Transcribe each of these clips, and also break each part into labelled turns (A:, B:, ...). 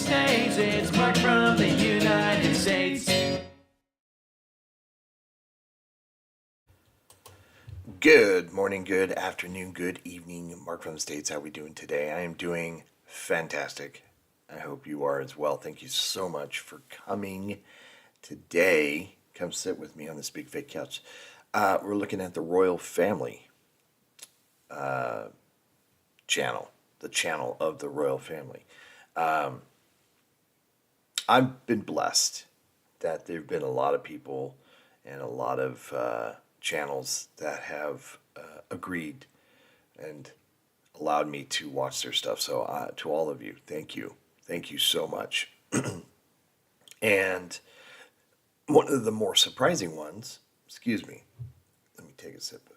A: States. It's Mark from the United States.
B: Good morning, good afternoon, good evening. Mark from the States. How are we doing today? I am doing fantastic. I hope you are as well. Thank you so much for coming today. Come sit with me on this big fake couch. We're looking at the royal family channel, the channel of the royal family. I've been blessed that there have been a lot of people and a lot of channels that have agreed and allowed me to watch their stuff. So to all of you, thank you. Thank you so much. And one of the more surprising ones, excuse me, let me take a sip,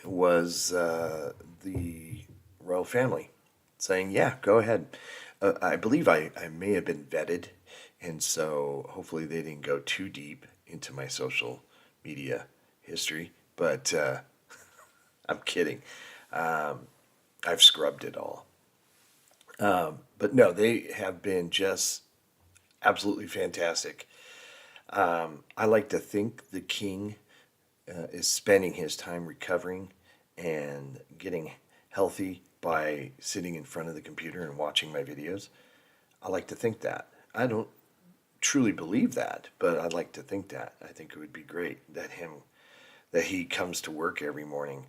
B: was the royal family saying, yeah, go ahead. I believe I may have been vetted, and so hopefully they didn't go too deep into my social media history, but I'm kidding. I've scrubbed it all. But no, they have been just absolutely fantastic. I like to think the king is spending his time recovering and getting healthy by sitting in front of the computer and watching my videos. I like to think that. I don't truly believe that, but I'd like to think that. I think it would be great that he comes to work every morning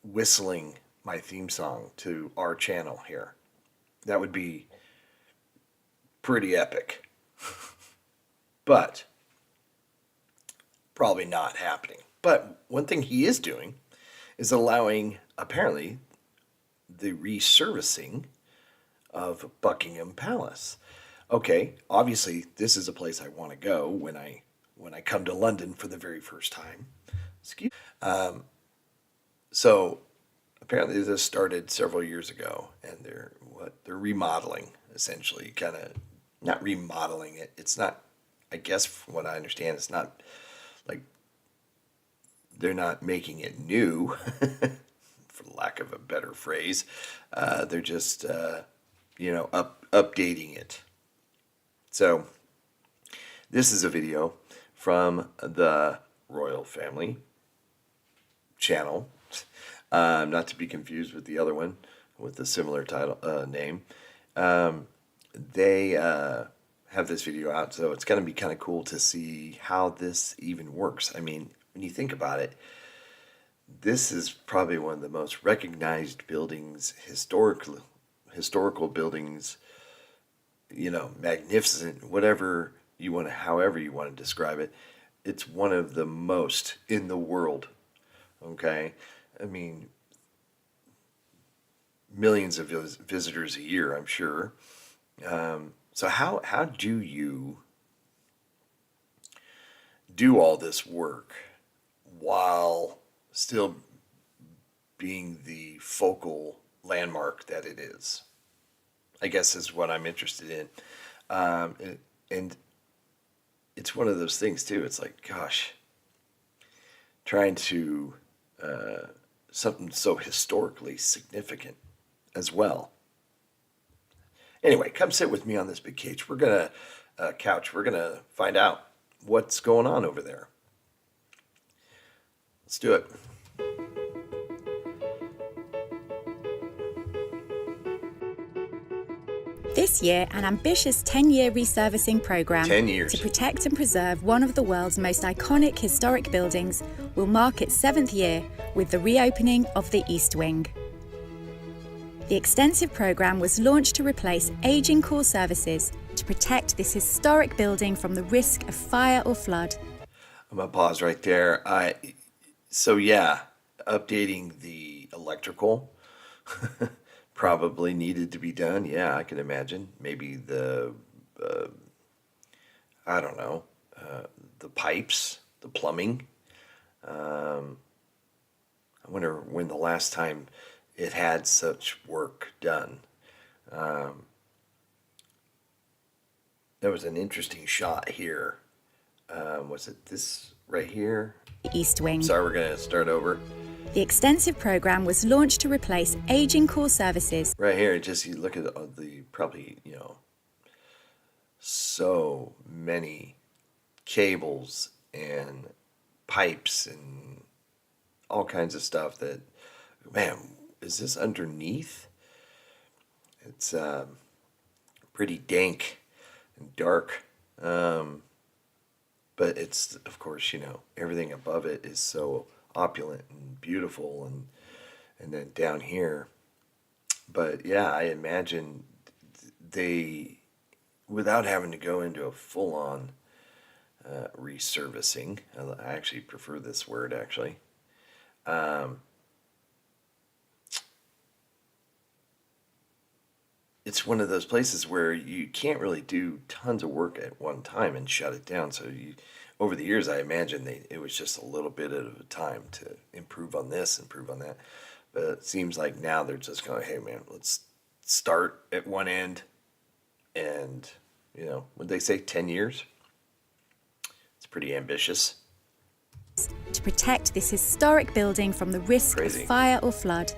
B: whistling my theme song to our channel here. That would be pretty epic. But probably not happening. But one thing he is doing is allowing, apparently, the reservicing of Buckingham Palace. Okay, obviously this is a place I want to go when I come to London for the very first time. So apparently this started several years ago, and they're remodeling, essentially, kind of not remodeling it. It's not, I guess from what I understand, it's not like they're not making it new, for lack of a better phrase. They're just updating it. So this is a video from the royal family channel, not to be confused with the other one with a similar title name. They have this video out, so it's going to be kind of cool to see how this even works. I mean, when you think about it, this is probably one of the most recognized buildings, historical buildings, magnificent, whatever you want to, however you want to describe it. It's one of the most in the world. Okay, I mean, millions of visitors a year, I'm sure. So how do you do all this work while still being the focal landmark that it is? I guess is what I'm interested in. And it's one of those things too. It's like, gosh, trying to something so historically significant as well. Anyway, come sit with me on this big couch. We're gonna We're gonna find out what's going on over there. Let's do it.
C: This year, an ambitious 10-year reservicing program
B: 10 years.
C: to protect and preserve one of the world's most iconic historic buildings will mark its 7th year with the reopening of the East Wing. The extensive program was launched to replace aging core services to protect this historic building from the risk of fire or flood.
B: I'm gonna pause right there. So yeah, updating the electrical probably needed to be done. Yeah, I can imagine. Maybe the I don't know, the pipes, the plumbing. I wonder when the last time it had such work done. There was an interesting shot here. Was it this right here?
C: East Wing.
B: Sorry, we're going to start over.
C: The extensive program was launched to replace aging core services.
B: Right here, just you look at the probably, so many cables and pipes and all kinds of stuff that, man, is this underneath? It's pretty dank and dark. But it's, of course, everything above it is so opulent and beautiful, and then down here. But yeah, I imagine they, without having to go into a full-on reservicing, I actually prefer this word, actually. It's one of those places where you can't really do tons of work at one time and shut it down. So over the years, I imagine it was just a little bit at a time to improve on this, improve on that. But it seems like now they're just going, hey man, let's start at one end, and would they say 10 years? It's pretty ambitious.
C: To protect this historic building from the risk of fire or flood,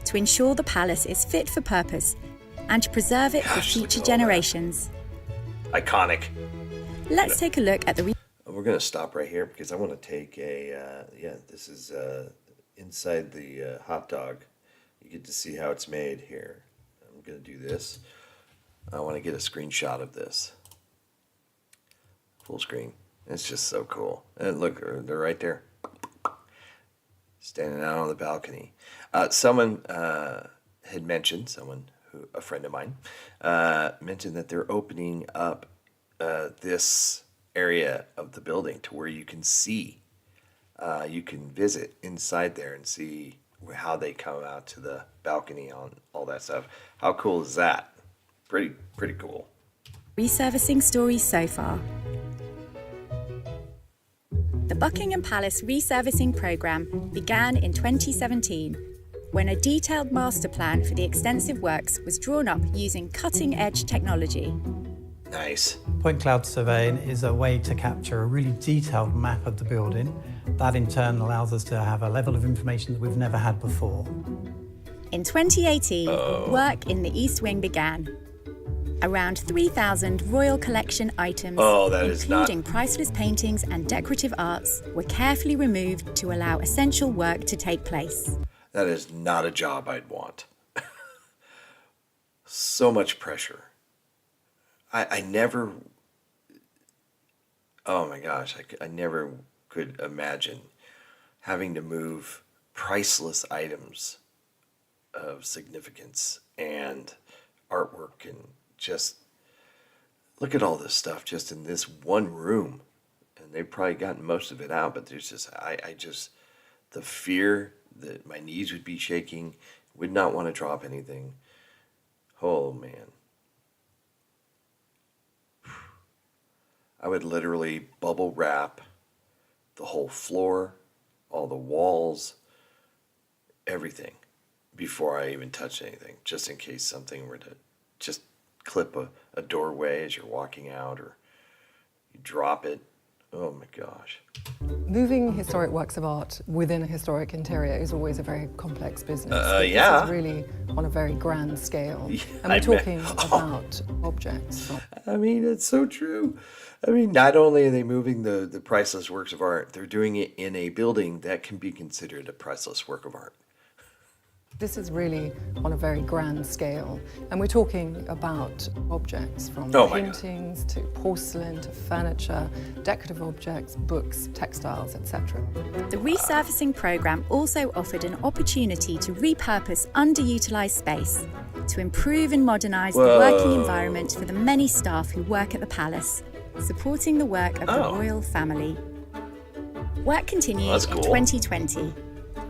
C: to ensure the palace is fit for purpose, and to preserve it for future generations.
B: Iconic.
C: Let's take a look at the...
B: We're going to stop right here because I want to take this is inside the hot dog. You get to see how it's made here. I'm going to do this. I want to get a screenshot of this. Full screen. It's just so cool. And look, they're right there. Standing out on the balcony. Someone had mentioned, a friend of mine, mentioned that they're opening up this area of the building to where you can see, you can visit inside there and see how they come out to the balcony on all that stuff. How cool is that? Pretty cool.
C: Resurfacing story so far. The Buckingham Palace resurfacing programme began in 2017 when a detailed master plan for the extensive works was drawn up using cutting-edge technology.
B: Nice.
D: Point cloud surveying is a way to capture a really detailed map of the building. That in turn allows us to have a level of information that we've never had before.
C: In 2018, work in the East Wing began. Around 3,000 Royal Collection items, including priceless paintings and decorative arts, were carefully removed to allow essential work to take place.
B: That is not a job I'd want. So much pressure. I never, oh my gosh, I never could imagine having to move priceless items of significance and artwork, and just look at all this stuff just in this one room. And they've probably gotten most of it out, but there's just, the fear that my knees would be shaking, would not want to drop anything. Oh man. I would literally bubble wrap the whole floor, all the walls, everything before I even touch anything, just in case something were to just clip a doorway as you're walking out, or you drop it. Oh my gosh.
E: Moving historic works of art within a historic interior is always a very complex business.
B: Yeah.
E: This is really on a very grand scale. And we're talking about objects.
B: I mean, it's so true. I mean, not only are they moving the priceless works of art, they're doing it in a building that can be considered a priceless work of art.
E: This is really on a very grand scale. And we're talking about objects from paintings to porcelain to furniture, decorative objects, books, textiles, etc.
C: The resurfacing programme also offered an opportunity to repurpose underutilised space, to improve and modernise the working environment for the many staff who work at the palace, supporting the work of the royal family. Work continued in 2020.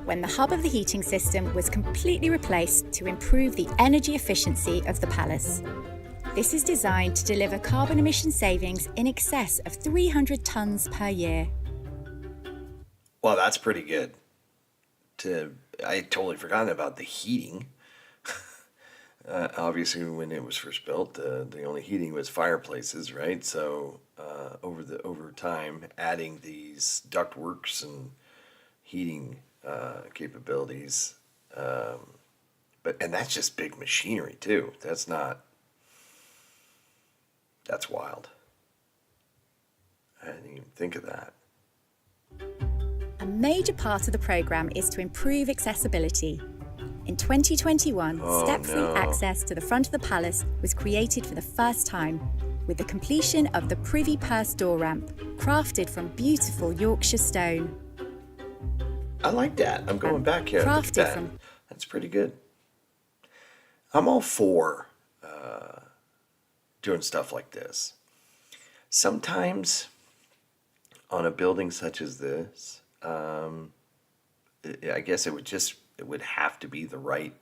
C: When the hub of the heating system was completely replaced to improve the energy efficiency of the palace. This is designed to deliver carbon emission savings in excess of 300 tonnes per year.
B: Well, that's pretty good. I totally forgotten about the heating. Obviously, when it was first built, the only heating was fireplaces, right? So over time, adding these ductworks and heating capabilities. And that's just big machinery too. That's wild. I didn't even think of that.
C: A major part of the programme is to improve accessibility. In 2021, step-free access to the front of the palace was created for the first time, with the completion of the Privy Purse door ramp, crafted from beautiful Yorkshire stone.
B: I like that. I'm going back here. Look at
C: Crafted
B: that.
C: from
B: That's pretty good. I'm all for doing stuff like this. Sometimes on a building such as this, I guess it would have to be the right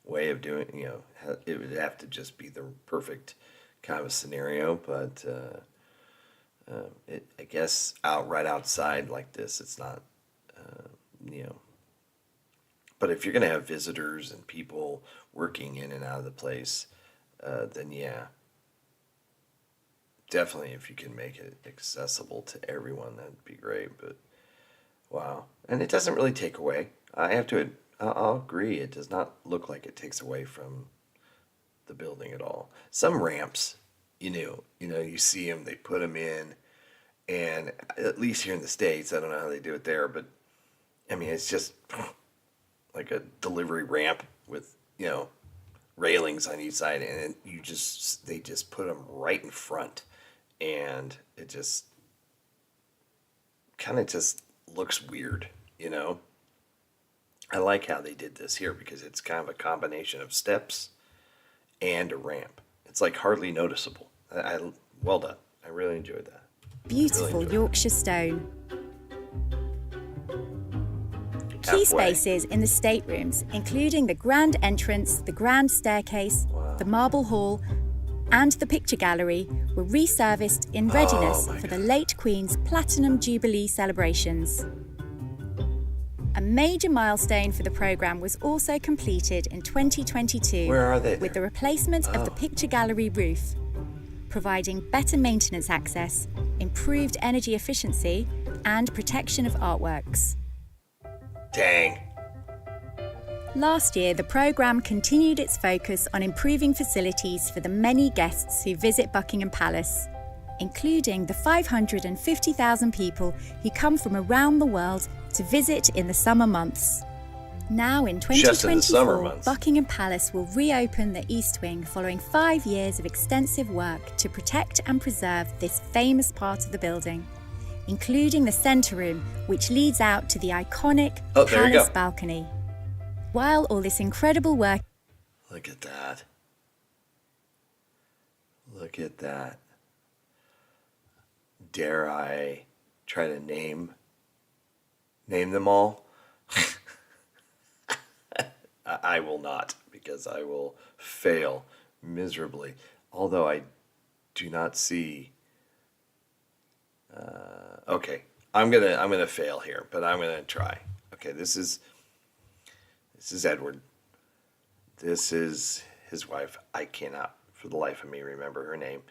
B: way of doing, it would have to just be the perfect kind of scenario, but I guess right outside like this, it's not, but if you're going to have visitors and people working in and out of the place, then yeah, definitely if you can make it accessible to everyone, that'd be great. But wow. And it doesn't really take away. I'll agree, it does not look like it takes away from the building at all. Some ramps, you see them, they put them in, and at least here in the States, I don't know how they do it there, but I mean, it's just like a delivery ramp with, railings on each side, and they just put them right in front, and it just kind of just looks weird, I like how they did this here because it's kind of a combination of steps and a ramp. It's like hardly noticeable. Well done. I really enjoyed that.
C: beautiful Yorkshire stone. Key spaces in the staterooms, including the grand entrance, the grand staircase, the marble hall, and the picture gallery, were resurfaced in readiness for the late Queen's Platinum Jubilee celebrations. A major milestone for the programme was also completed in 2022
B: Where are they
C: with the
B: there?
C: replacement of the picture gallery roof, providing better maintenance access, improved energy efficiency, and protection of artworks.
B: Dang.
C: Last year, the programme continued its focus on improving facilities for the many guests who visit Buckingham Palace, including the 550,000 people who come from around the world to visit in the summer months. Now in
B: Just in the summer
C: 2024,
B: months.
C: Buckingham Palace will reopen the East Wing following 5 years of extensive work to protect and preserve this famous part of the building, including the centre room, which leads out to the iconic
B: there you
C: palace
B: go.
C: balcony. While all this incredible work
B: Look at that. Look at that. Dare I try to name them all? I will not, because I will fail miserably. Although I do not see. Okay, I'm gonna fail here, but I'm gonna try. Okay, this is Edward. This is his wife. I cannot, for the life of me, remember her name,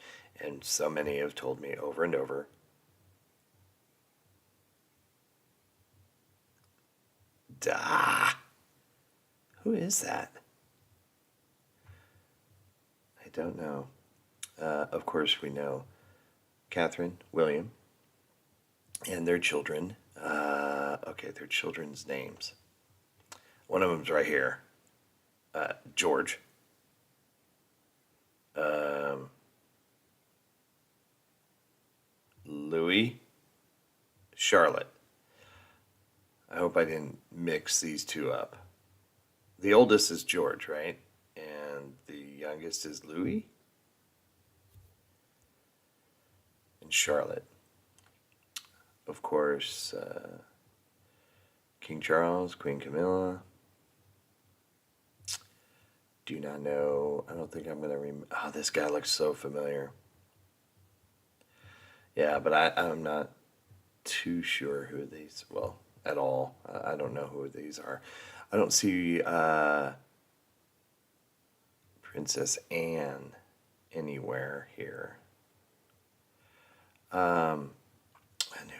B: and so many have told me over and over. Who is that? I don't know. Of course, we know Catherine, William, and their children. Okay, their children's names. One of them's right here. George. Louis. Charlotte. I hope I didn't mix these two up. The oldest is George, right? And the youngest is Louis? And Charlotte. Of course, King Charles, Queen Camilla. Do not know. I don't think I'm going to remember. Oh, this guy looks so familiar. Yeah, but I'm not too sure who these, well, at all. I don't know who these are. I don't see Princess Anne anywhere here. And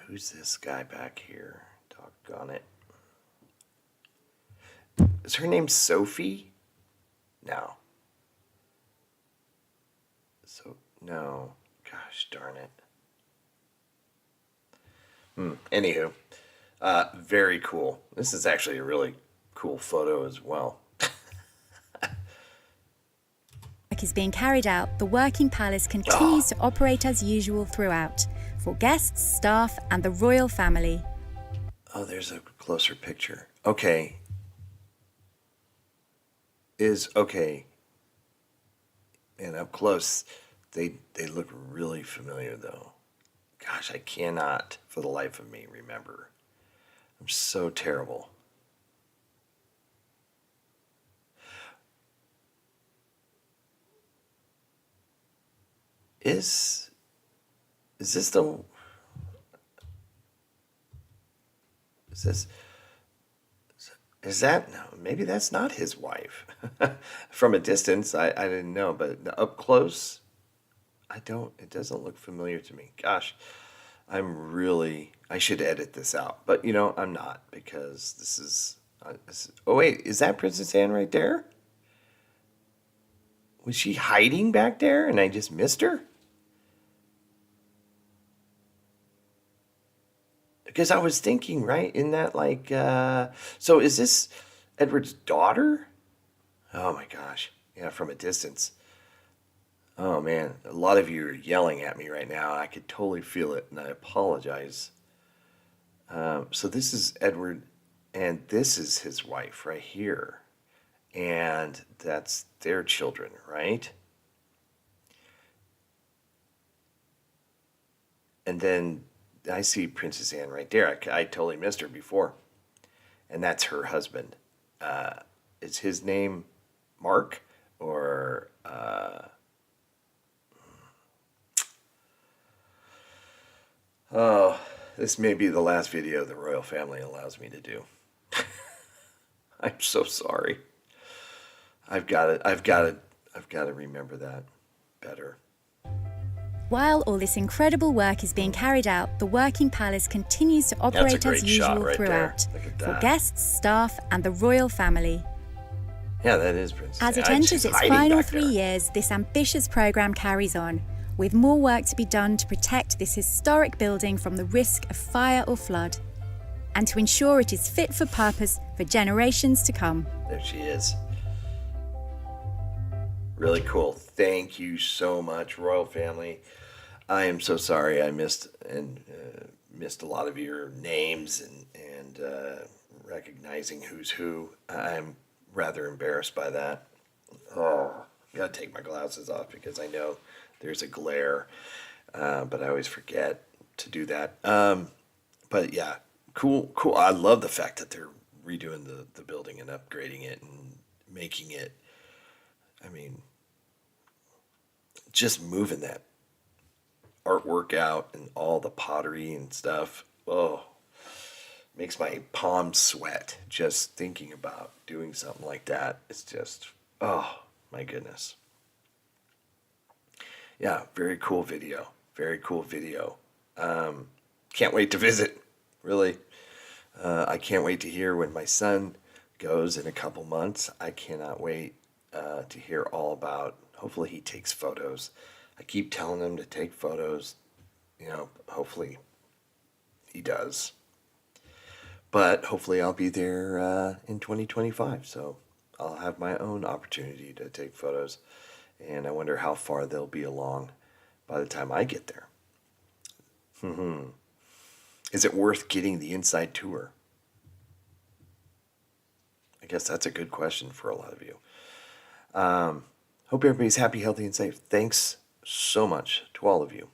B: who's this guy back here? Doggone it. Is her name Sophie? No. No. Gosh darn it. Anywho, very cool. This is actually a really cool photo as well.
C: Work is being carried out, the working palace continues to operate as usual throughout for guests, staff, and the royal family.
B: Oh, there's a closer picture. Okay. Okay. And up close, they look really familiar though. Gosh, I cannot for the life of me remember. I'm so terrible. Is this the... Is that... No, maybe that's not his wife. From a distance, I didn't know, but up close, it doesn't look familiar to me. Gosh, I should edit this out, but I'm not, because this is oh wait, is that Princess Anne right there? Was she hiding back there and I just missed her? Because I was thinking, right, in that so is this Edward's daughter? Oh my gosh. Yeah, from a distance. Oh man, a lot of you are yelling at me right now. I could totally feel it, and I apologize. So this is Edward, and this is his wife right here. And that's their children, right? And then I see Princess Anne right there. I totally missed her before. And that's her husband. Is his name Mark or... Oh, this may be the last video the royal family allows me to do. I'm so sorry. I've got to remember that better.
C: While all this incredible work is being carried out, the working palace continues to operate as usual throughout for guests, staff, and the royal family.
B: Yeah, that is Princess Anne.
C: As it enters its final 3 years, this ambitious program carries on, with more work to be done to protect this historic building from the risk of fire or flood, and to ensure it is fit for purpose for generations to come.
B: There she is. Really cool. Thank you so much, royal family. I am so sorry I missed a lot of your names and recognizing who's who. I'm rather embarrassed by that. Oh, I gotta take my glasses off because I know there's a glare, but I always forget to do that. But yeah, cool. I love the fact that they're redoing the building and upgrading it and making it, just moving that artwork out and all the pottery and stuff. Oh, makes my palms sweat just thinking about doing something like that. It's just, oh my goodness. Yeah, very cool video. Very cool video. Can't wait to visit, really. I can't wait to hear when my son goes in a couple months. I cannot wait to hear all about, hopefully he takes photos. I keep telling him to take photos. Hopefully he does. But hopefully I'll be there in 2025, so I'll have my own opportunity to take photos. And I wonder how far they'll be along by the time I get there. Is it worth getting the inside tour? I guess that's a good question for a lot of you. Hope everybody's happy, healthy, and safe. Thanks so much to all of you.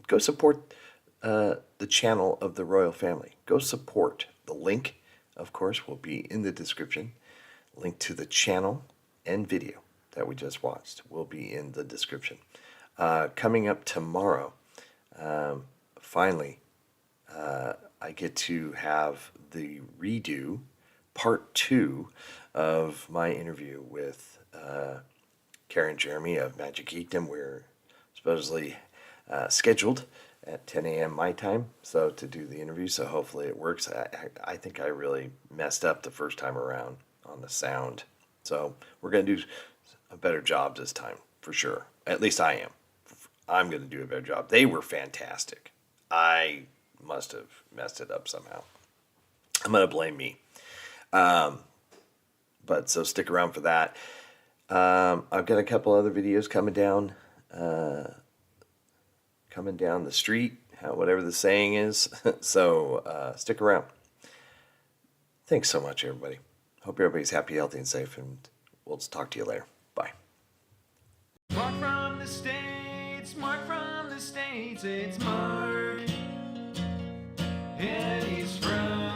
B: Go support the channel of the royal family. Go support. The link, of course, will be in the description. Link to the channel and video that we just watched will be in the description. Coming up tomorrow, finally, I get to have the redo, part 2 of my interview with Karen Jeremy of Magic Kingdom. We're supposedly scheduled at 10 a.m. my time, so to do the interview. So hopefully it works. I think I really messed up the first time around on the sound. So we're going to do a better job this time, for sure. At least I am. I'm going to do a better job. They were fantastic. I must have messed it up somehow. I'm going to blame me. But so stick around for that. I've got a couple other videos coming down the street, whatever the saying is. So stick around. Thanks so much, everybody. Hope everybody's happy, healthy, and safe, and we'll talk to you later. Bye.
A: Mark from the States, Mark from the States, it's Mark, and he's from